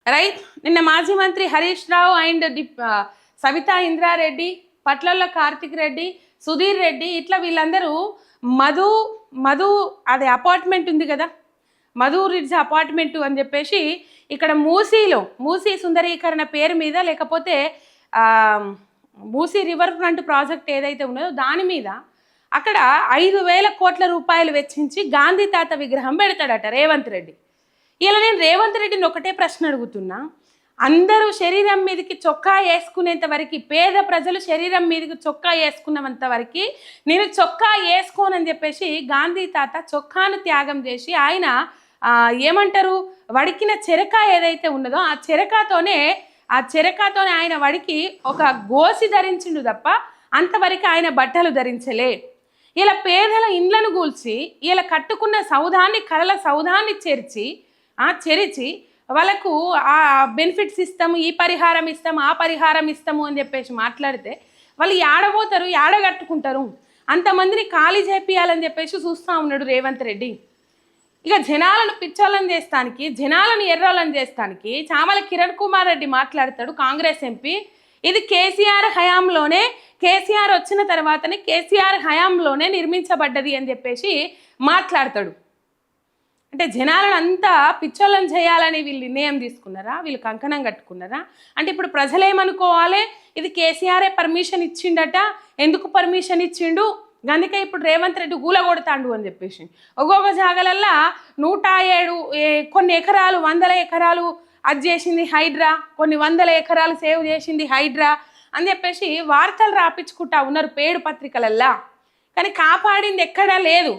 Right. నిన్న మాజీ మంత్రి హరీష్ రావు అండ్ సవితా ఇంద్రారెడ్డి, పట్లల్ల కార్తిక్ రెడ్డి, సుధీర్ రెడ్డి ఇట్లా వీళ్ళందరూ మధు మధు అదే అపార్ట్మెంట్ ఉంది కదా, మధు రిడ్జ్ అపార్ట్మెంట్ అని చెప్పేసి ఇక్కడ మూసీ సుందరీకరణ పేరు మీద, లేకపోతే మూసీ రివర్ ఫ్రంట్ ప్రాజెక్ట్ ఏదైతే ఉన్నదో దాని మీద అక్కడ 5,000 కోట్ల రూపాయలు వెచ్చించి గాంధీ తాత విగ్రహం పెడతాడట రేవంత్ రెడ్డి. ఇలా నేను రేవంత్ రెడ్డిని ఒకటే ప్రశ్న అడుగుతున్నా, అందరూ శరీరం మీదకి చొక్కా వేసుకునేంత వరకు, పేద ప్రజలు శరీరం మీదకి చొక్కా వేసుకున్నంత వరకు నేను చొక్కా వేసుకోనని చెప్పేసి గాంధీ తాత చొక్కాను త్యాగం చేసి ఆయన ఏమంటారు వడికిన చెరక ఏదైతే ఉన్నదో ఆ చెరకాతోనే ఆయన వడికి ఒక గోసి ధరించిండు తప్ప అంతవరకు ఆయన బట్టలు ధరించలే. ఇలా పేదల ఇండ్లను కూల్చి ఇలా కట్టుకున్న సౌధాన్ని, కళల సౌధాన్ని చెరిచి వాళ్ళకు ఆ బెనిఫిట్స్ ఇస్తాము, ఈ పరిహారం ఇస్తాము, ఆ పరిహారం ఇస్తాము అని చెప్పేసి మాట్లాడితే వాళ్ళు ఏడబోతారు, ఏడగట్టుకుంటారు. అంతమందిని ఖాళీ చేపియాలని చెప్పేసి చూస్తూ ఉన్నాడు రేవంత్ రెడ్డి. ఇక జనాలను పిచ్చోళ్ళని చేస్తానికి, జనాలను ఎర్రోళ్ళని చేస్తానికి చామల కిరణ్ కుమార్ రెడ్డి మాట్లాడతాడు, కాంగ్రెస్ ఎంపీ. ఇది కేసీఆర్ హయాంలోనే, కేసీఆర్ వచ్చిన తర్వాతనే కేసీఆర్ హయాంలోనే నిర్మించబడ్డది అని చెప్పేసి మాట్లాడతాడు. అంటే జనాలను అంతా పిచ్చోళ్ళని చేయాలని వీళ్ళు నిర్ణయం తీసుకున్నారా, వీళ్ళు కంకణం కట్టుకున్నారా? అంటే ఇప్పుడు ప్రజలు ఏమనుకోవాలి, ఇది కేసీఆరే పర్మిషన్ ఇచ్చిండట, ఎందుకు పర్మిషన్ ఇచ్చిండు, అందుకే ఇప్పుడు రేవంత్ రెడ్డి గూల కొడతాండు అని చెప్పేసి ఒక్కొక్క జాగలల్లా 107 కొన్ని ఎకరాలు, 100 ఎకరాలు అది చేసింది హైడ్రా, కొన్ని 100 ఎకరాలు సేవ్ చేసింది హైడ్రా అని చెప్పేసి వార్తలు రాపించుకుంటా ఉన్నారు పేడు పత్రికలల్లా. కానీ కాపాడింది ఎక్కడా లేదు.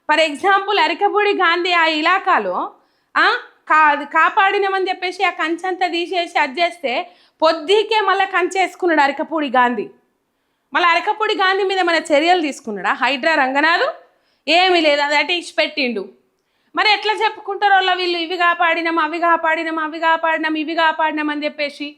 ఫర్ ఎగ్జాంపుల్ అరికపూడి గాంధీ ఆ ఇలాకాలో కాపాడినామని చెప్పేసి ఆ కంచంతా తీసేసి అది చేస్తే పొద్దుకే మళ్ళీ కంచేసుకున్నాడు అరికపూడి గాంధీ. మళ్ళీ అరకపూడి గాంధీ మీద మన చర్యలు తీసుకున్నాడా హైడ్రా రంగనాథు? ఏమీ లేదు, అది అటు ఇచ్చి పెట్టిండు. మరి ఎట్లా చెప్పుకుంటారో వీళ్ళు ఇవి కాపాడినాం, అవి కాపాడినాం, అవి కాపాడినాం, ఇవి కాపాడినాం అని చెప్పేసి.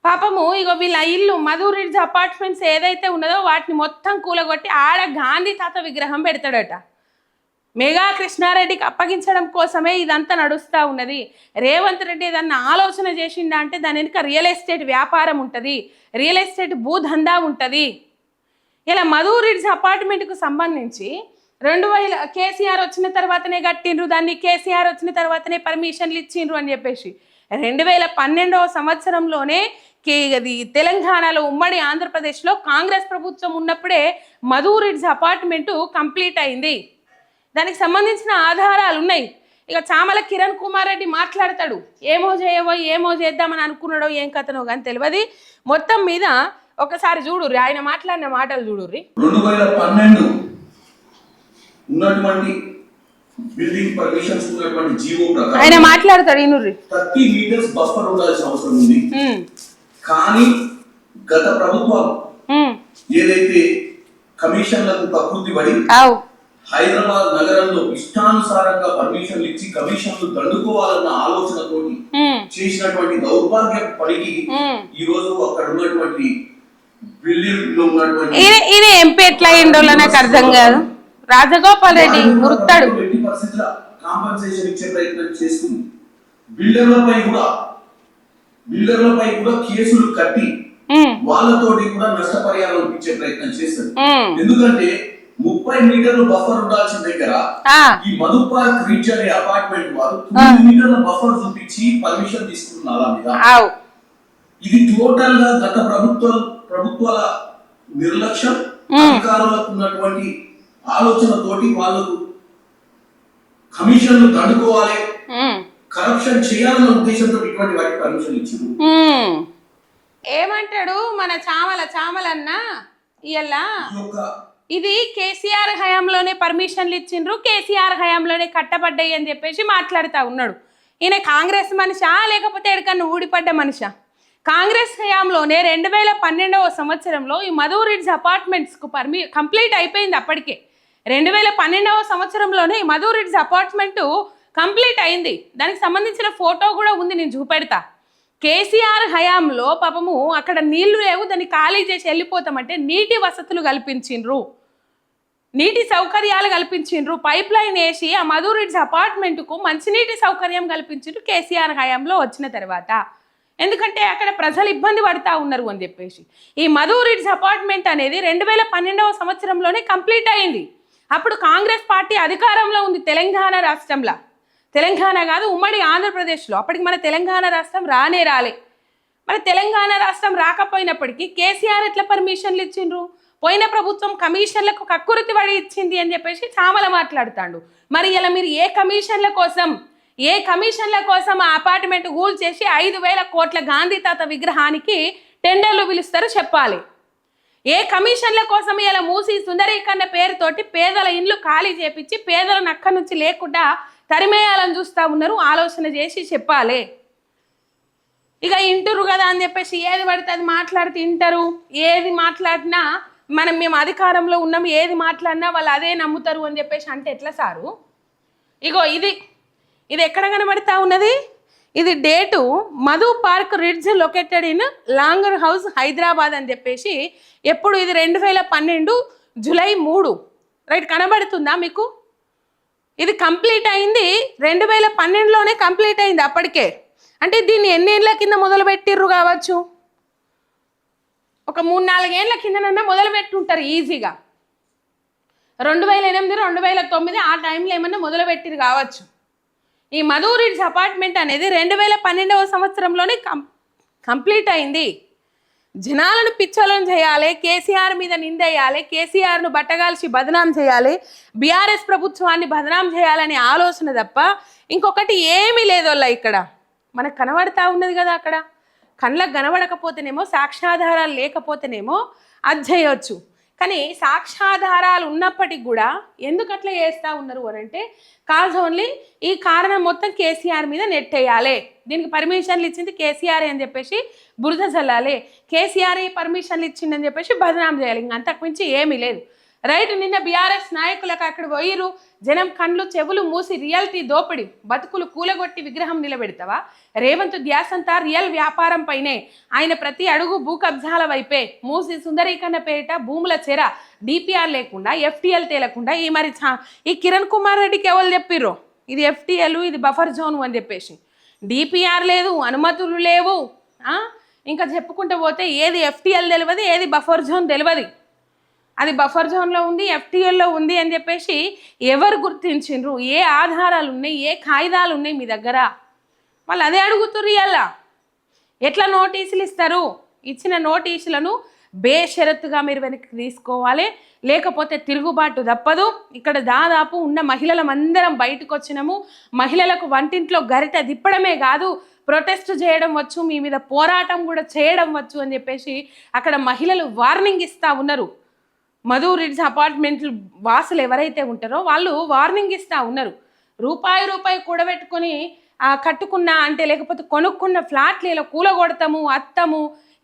పాపము ఇగో వీళ్ళ ఇల్లు మధు రిడ్జ్ అపార్ట్మెంట్స్ ఏదైతే ఉన్నదో వాటిని మొత్తం కూలగొట్టి ఆడ గాంధీ తాత విగ్రహం పెడతాడట. మెగా కృష్ణారెడ్డికి అప్పగించడం కోసమే ఇదంతా నడుస్తూ ఉన్నది. రేవంత్ రెడ్డి ఏదన్నా ఆలోచన చేసిండా అంటే దాని వెనుక రియల్ ఎస్టేట్ వ్యాపారం ఉంటుంది, రియల్ ఎస్టేట్ భూదందా ఉంటుంది. ఇలా మధు రిడ్జ్ అపార్ట్మెంట్కు సంబంధించి 2000 కేసీఆర్ వచ్చిన తర్వాతనే కట్టిండ్రు, దాన్ని కేసీఆర్ వచ్చిన తర్వాతనే పర్మిషన్లు ఇచ్చిండ్రు అని చెప్పేసి 2012వ సంవత్సరంలోనే అది తెలంగాణలో ఉమ్మడి ఆంధ్రప్రదేశ్లో కాంగ్రెస్ ప్రభుత్వం ఉన్నప్పుడే మధు రిడ్జ్ అపార్ట్మెంటు కంప్లీట్ అయింది. దానికి సంబంధించిన ఆధారాలు ఉన్నాయి. ఇక చామల కిరణ్ కుమార్ రెడ్డి మాట్లాడతాడు, ఏమో చేద్దామని అనుకున్నాడో ఏం కథనో కానీ తెలియదు. మొత్తం మీద ఒకసారి చూడుర్రి, ఆయన మాట్లాడిన మాటలు చూడుర్రి. 2012 ఉన్నటువంటి బిల్డింగ్ పర్మిషన్స్ ఉన్నటువంటి జీవో ప్రకారం ఆయన మాట్లాడతాడు, ఈనుర్రి. 30 మీటర్స్ బఫర్ ఉండాల్సిన అవసరం ఉంది. కానీ గత ప్రభుత్వం ఏదైతే కమిషన్లకు ప్రకృతి పడి హైదరాబాద్ నగరంలో ఇష్టానుసారంగా పర్మిషన్లు ఇచ్చి కమిషన్లు దండుకోవాలన్న ఆలోచనతోటి చేసినటువంటి దౌర్భాగ్య పనికి ఈ రోజు అక్కడ ఉన్నటువంటి బిల్డింగ్ లో ఉన్నటువంటి ఎంపీ ఎట్లా అయిండో నాకు అర్థం కాదు. రాజగోపాల్ రెడ్డి గుర్తాడు కాంపన్సేషన్ ఇచ్చే ప్రయత్నం చేస్తుంది. బిల్డర్లపై కూడా కేసులు కట్టి వాళ్ళతోటి కూడా నష్టపరిహారం ఇచ్చే ప్రయత్నం చేస్తుంది. ఎందుకంటే 30 మీటర్లు బఫర్ ఉండాల్సిన దగ్గర ఈ మధు పార్క్ రీచ్ అనే అపార్ట్మెంట్ వారు 9 మీటర్ల బఫర్ చూపించి పర్మిషన్ తీసుకున్నారు మీద. ఇది టోటల్ గా గత ప్రభుత్వాల నిర్లక్ష్యం, అధికారులకు ఉన్నటువంటి ఆలోచనతోటి వాళ్ళకు కమిషన్లు దండుకోవాలి, కరప్షన్ చేయాలన్న ఉద్దేశంతో ఇటువంటి వాటికి పర్మిషన్ ఇచ్చింది. ఏమంటాడు మన చామలన్న ఇలా ఇది కేసీఆర్ హయాంలోనే పర్మిషన్లు ఇచ్చిండ్రు, కేసీఆర్ హయాంలోనే కట్టబడ్డాయి అని చెప్పేసి మాట్లాడుతూ ఉన్నాడు. ఈయన కాంగ్రెస్ మనిషా లేకపోతే ఎక్కడన్నా ఊడిపడ్డ మనిషా? కాంగ్రెస్ హయాంలోనే 2012వ సంవత్సరంలో ఈ మధు రిడ్జ్ అపార్ట్మెంట్స్కు కంప్లీట్ అయిపోయింది. అప్పటికే 2012వ సంవత్సరంలోనే ఈ మధు రిడ్జ్ అపార్ట్మెంటు కంప్లీట్ అయింది. దానికి సంబంధించిన ఫోటో కూడా ఉంది, నేను చూపెడతా. కేసీఆర్ హయాంలో పాపము అక్కడ నీళ్లు లేవు, దాన్ని ఖాళీ చేసి వెళ్ళిపోతామంటే నీటి వసతులు కల్పించిండ్రు. నీటి సౌకర్యాలు కల్పించిండ్రు, పైప్ లైన్ వేసి ఆ మధు రిడ్జ్ అపార్ట్మెంట్కు మంచినీటి సౌకర్యం కల్పించిండ్రు కేసీఆర్ హయాంలో వచ్చిన తర్వాత. ఎందుకంటే అక్కడ ప్రజలు ఇబ్బంది పడుతూ ఉన్నారు అని చెప్పేసి. ఈ మధు రిడ్జ్ అపార్ట్మెంట్ అనేది 2012వ సంవత్సరంలోనే కంప్లీట్ అయింది. అప్పుడు కాంగ్రెస్ పార్టీ అధికారంలో ఉంది తెలంగాణ రాష్ట్రంలో. తెలంగాణ కాదు, ఉమ్మడి ఆంధ్రప్రదేశ్లో. అప్పటికి మన తెలంగాణ రాష్ట్రం రాలే. మరి తెలంగాణ రాష్ట్రం రాకపోయినప్పటికీ కేసీఆర్ ఎట్లా పర్మిషన్లు ఇచ్చిండ్రు? పోయిన ప్రభుత్వం కమిషన్లకు కక్కుర్తి పడి ఇచ్చింది అని చెప్పేసి చామల మాట్లాడుతాడు. మరి ఇలా మీరు ఏ కమిషన్ల కోసం ఆ అపార్ట్మెంట్ గూల్ చేసి 5,000 కోట్ల గాంధీ తాత విగ్రహానికి టెండర్లు పిలుస్తారో చెప్పాలి. ఏ కమిషన్ల కోసం ఇలా మూసి సుందరీకరణ పేరుతోటి పేదల ఇండ్లు ఖాళీ చేపించి పేదలను అక్కడి నుంచి లేకుండా తరిమేయాలని చూస్తూ ఉన్నారు. ఆలోచన చేసి చెప్పాలి. ఇక ఇంటురు కదా అని చెప్పేసి ఏది పడితే అది మాట్లాడితే ఇంటారు. ఏది మాట్లాడినా మేము అధికారంలో ఉన్నాము, ఏది మాట్లాడినా వాళ్ళు అదే నమ్ముతారు అని చెప్పేసి అంటే ఎట్లా సారు? ఇగో ఇది ఎక్కడ కనబడతా ఉన్నది? ఇది date Madhu park ridge located in longer house Hyderabad అని చెప్పేసి. ఎప్పుడు ఇది 2012 జూలై 3. రైట్, కనబడుతుందా మీకు? ఇది కంప్లీట్ అయింది 2012లోనే కంప్లీట్ అయింది అప్పటికే. అంటే దీన్ని ఎన్ని ఏళ్ళ కింద మొదలు పెట్టిర్రు కావచ్చు? ఒక 3-4 ఏళ్ళ కిందనన్నా మొదలు పెట్టుంటారు ఈజీగా. 2008, 2009 ఆ టైంలో ఏమన్నా మొదలు పెట్టిరు కావచ్చు. ఈ మధు రిడ్జ్ అపార్ట్మెంట్ అనేది 2012వ సంవత్సరంలోనే కంప్లీట్ అయింది. జనాలను పిచ్చోలను చేయాలి, కేసీఆర్ మీద నిందేయాలి, కేసీఆర్ను బట్టగాల్చి బదనాం చేయాలి, బీఆర్ఎస్ ప్రభుత్వాన్ని బదనాం చేయాలనే ఆలోచన తప్ప ఇంకొకటి ఏమీ లేదోళ్ళ. ఇక్కడ మనకు కనబడతా ఉన్నది కదా. అక్కడ కళ్ళకు కనబడకపోతేనేమో, సాక్ష్యాధారాలు లేకపోతేనేమో అది చేయొచ్చు. కానీ సాక్ష్యాధారాలు ఉన్నప్పటికి కూడా ఎందుకు అట్లా చేస్తూ ఉన్నారు అని అంటే కాజ్ ఓన్లీ ఈ కారణం మొత్తం కేసీఆర్ మీద నెట్టేయాలి. దీనికి పర్మిషన్లు ఇచ్చింది కేసీఆర్ అని చెప్పేసి బురద చల్లాలి, కేసీఆర్ పర్మిషన్లు ఇచ్చిందని చెప్పేసి బదనాం చేయాలి. ఇంక అంతకుమించి ఏమీ లేదు. రైట్, నిన్న బీఆర్ఎస్ నాయకులకు అక్కడ పోయిరు, జనం కండ్లు చెవులు మూసి రియాలిటీ దోపిడి, బతుకులు కూలగొట్టి విగ్రహం నిలబెడతావా? రేవంత్ ధ్యాసంతా రియల్ వ్యాపారం పైనే. ఆయన ప్రతి అడుగు భూ కబ్జాల వైపే. మూసి సుందరీకరణ పేరిట భూముల చెర, డిపిఆర్ లేకుండా, ఎఫ్టీఎల్ తేలకుండా ఈ కిరణ్ కుమార్ రెడ్డికి ఎవరు చెప్పిర్రు ఇది ఎఫ్టీఎల్, ఇది బఫర్ జోన్ అని చెప్పేసి? డిపిఆర్ లేదు, అనుమతులు లేవు. ఇంకా చెప్పుకుంటూ పోతే ఏది ఎఫ్టీఎల్ తెలియదు, ఏది బఫర్ జోన్ తెలియదు. అది బఫర్ జోన్లో ఉంది, ఎఫ్టీఎల్లో ఉంది అని చెప్పేసి ఎవరు గుర్తించిండ్రు? ఏ ఆధారాలు ఉన్నాయి, ఏ కాగితాలు ఉన్నాయి మీ దగ్గర? వాళ్ళు అదే అడుగుతుర్రు. ఇలా ఎట్లా నోటీసులు ఇస్తారు? ఇచ్చిన నోటీసులను బేషరతుగా మీరు వెనక్కి తీసుకోవాలి, లేకపోతే తిరుగుబాటు తప్పదు. ఇక్కడ దాదాపు ఉన్న మహిళలమందరం బయటకు వచ్చినాము. మహిళలకు వంటింట్లో గరిట దిప్పడమే కాదు, ప్రొటెస్ట్ చేయడం వచ్చు, మీ మీద పోరాటం కూడా చేయడం వచ్చు అని చెప్పేసి అక్కడ మహిళలు వార్నింగ్ ఇస్తూ ఉన్నారు. మధు రిడ్జ్ అపార్ట్మెంట్లు వాసులు ఎవరైతే ఉంటారో వాళ్ళు వార్నింగ్ ఇస్తూ ఉన్నారు. రూపాయి కూడబెట్టుకొని కట్టుకున్న అంటే లేకపోతే కొనుక్కున్న ఫ్లాట్లు ఇలా కూలగొడతాము, అత్తము,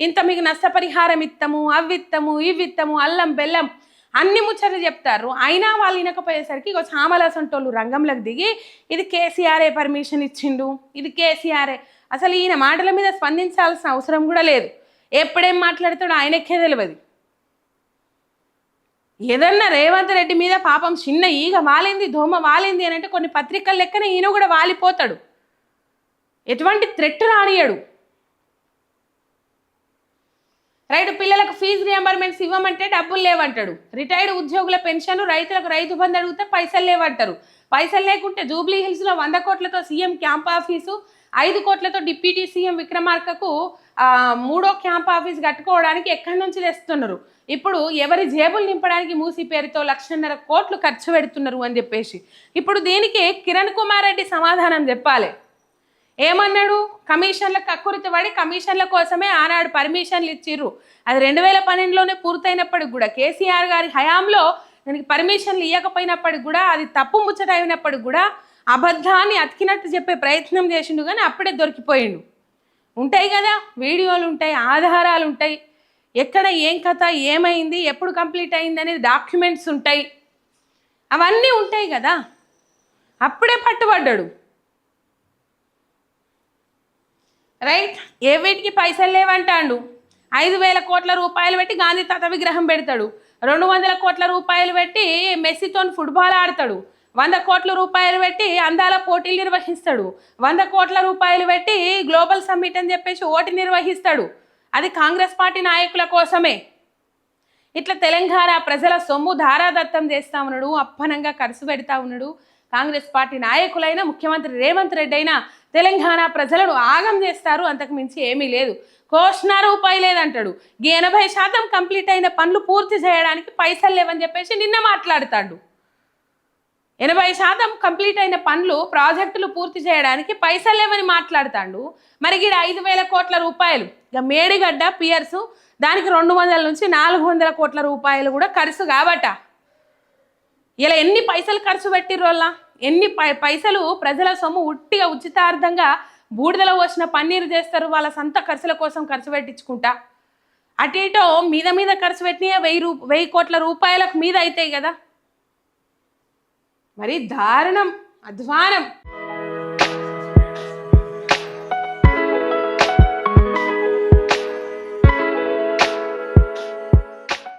ఇంత మీకు నష్టపరిహారం ఇస్తాము, అవ్విత్తము, ఇవ్విత్తము, అల్లం బెల్లం అన్ని ముచ్చట్లు చెప్తారు. అయినా వాళ్ళు వినకపోయేసరికి ఇక చామలసంటోళ్ళు రంగంలోకి దిగి ఇది కేసీఆర్ఏ పర్మిషన్ ఇచ్చిండు, ఇది కేసీఆర్ఏ. అసలు ఈయన మాటల మీద స్పందించాల్సిన అవసరం కూడా లేదు. ఎప్పుడేం మాట్లాడతాడో ఆయనకే తెలియదు. ఏదన్నా రేవంత్ రెడ్డి మీద పాపం చిన్న ఈగ వాలింది, దోమ వాలింది అని అంటే కొన్ని పత్రికల లెక్కన ఈయన కూడా వాలిపోతాడు. ఎటువంటి థ్రెట్ రానియడు. రైతు పిల్లలకు ఫీజు రియంబర్మెంట్స్ ఇవ్వమంటే డబ్బులు లేవంటాడు. రిటైర్డ్ ఉద్యోగుల పెన్షన్, రైతులకు రైతు బంధు అడిగితే పైసలు లేవంటారు. పైసలు లేకుంటే జూబ్లీ హిల్స్లో 100 కోట్లతో సీఎం క్యాంప్ ఆఫీసు, 5 కోట్లతో డిప్యూటీ సీఎం విక్రమార్కకు 3వ క్యాంప్ ఆఫీస్ కట్టుకోవడానికి ఎక్కడి నుంచి తెస్తున్నారు? ఇప్పుడు ఎవరి జేబులు నింపడానికి మూసి పేరుతో 1,50,000 కోట్లు ఖర్చు పెడుతున్నారు అని చెప్పేసి ఇప్పుడు దీనికి కిరణ్ కుమార్ రెడ్డి సమాధానం చెప్పాలి. ఏమన్నాడు? కమిషన్లకు కక్కుర్తి పడి కమిషన్ల కోసమే ఆనాడు పర్మిషన్లు ఇచ్చిర్రు. అది 2012లోనే పూర్తయినప్పటికి కూడా, కేసీఆర్ గారి హయాంలో దానికి పర్మిషన్లు ఇవ్వకపోయినప్పటికి కూడా, అది తప్పు ముచ్చట అయినప్పటికి కూడా అబద్ధాన్ని అతికినట్టు చెప్పే ప్రయత్నం చేసిండు. కానీ అప్పుడే దొరికిపోయిండు. ఉంటాయి కదా వీడియోలు ఉంటాయి, ఆధారాలు ఉంటాయి, ఎక్కడ ఏం కథ, ఏమైంది, ఎప్పుడు కంప్లీట్ అయింది అనేది డాక్యుమెంట్స్ ఉంటాయి, అవన్నీ ఉంటాయి కదా. అప్పుడే పట్టుబడ్డాడు. రైట్, ఏ వీటికి పైసలు లేవంటాడు. 5,000 కోట్ల రూపాయలు పెట్టి గాంధీ తాత విగ్రహం పెడతాడు. 200 కోట్ల రూపాయలు పెట్టి మెస్సీతో ఫుట్బాల్ ఆడతాడు, 100 కోట్ల రూపాయలు పెట్టి అందాల పోటీలు నిర్వహిస్తాడు, 100 కోట్ల రూపాయలు పెట్టి గ్లోబల్ సమ్మిట్ అని చెప్పేసి ఓటు నిర్వహిస్తాడు. అది కాంగ్రెస్ పార్టీ నాయకుల కోసమే. ఇట్లా తెలంగాణ ప్రజల సొమ్ము ధారాదత్తం చేస్తూ ఉన్నాడు, అప్పనంగా ఖర్చు పెడతా ఉన్నాడు. కాంగ్రెస్ పార్టీ నాయకులైన ముఖ్యమంత్రి రేవంత్ రెడ్డి అయినా తెలంగాణ ప్రజలను ఆగం చేస్తారు, అంతకు మించి ఏమీ లేదు. కోసిన రూపాయి లేదంటాడు. 80% కంప్లీట్ అయిన పనులు పూర్తి చేయడానికి పైసలు లేవని చెప్పేసి నిన్న మాట్లాడతాడు. 80% కంప్లీట్ అయిన పనులు ప్రాజెక్టులు పూర్తి చేయడానికి పైసలు లేవని మాట్లాడతాడు. మరి ఇక్కడ 5,000 కోట్ల రూపాయలు ఇక మేడిగడ్డ పియర్సు దానికి 200 నుంచి 400 కోట్ల రూపాయలు కూడా ఖర్చు కాబట్ట. ఇలా ఎన్ని పైసలు ఖర్చు పెట్టిర్రోల్లా, ఎన్ని పైసలు ప్రజల సొమ్ము ఉట్టిగా ఉచితార్థంగా బూడిదలో పోసిన పన్నీరు చేస్తారు వాళ్ళ సొంత ఖర్చుల కోసం ఖర్చు పెట్టించుకుంటా. అటు ఇటో మీద ఖర్చు పెట్టినా 1000 కోట్ల రూపాయలకు మీద అవుతాయి కదా. మరి దారుణం, అధ్వానం.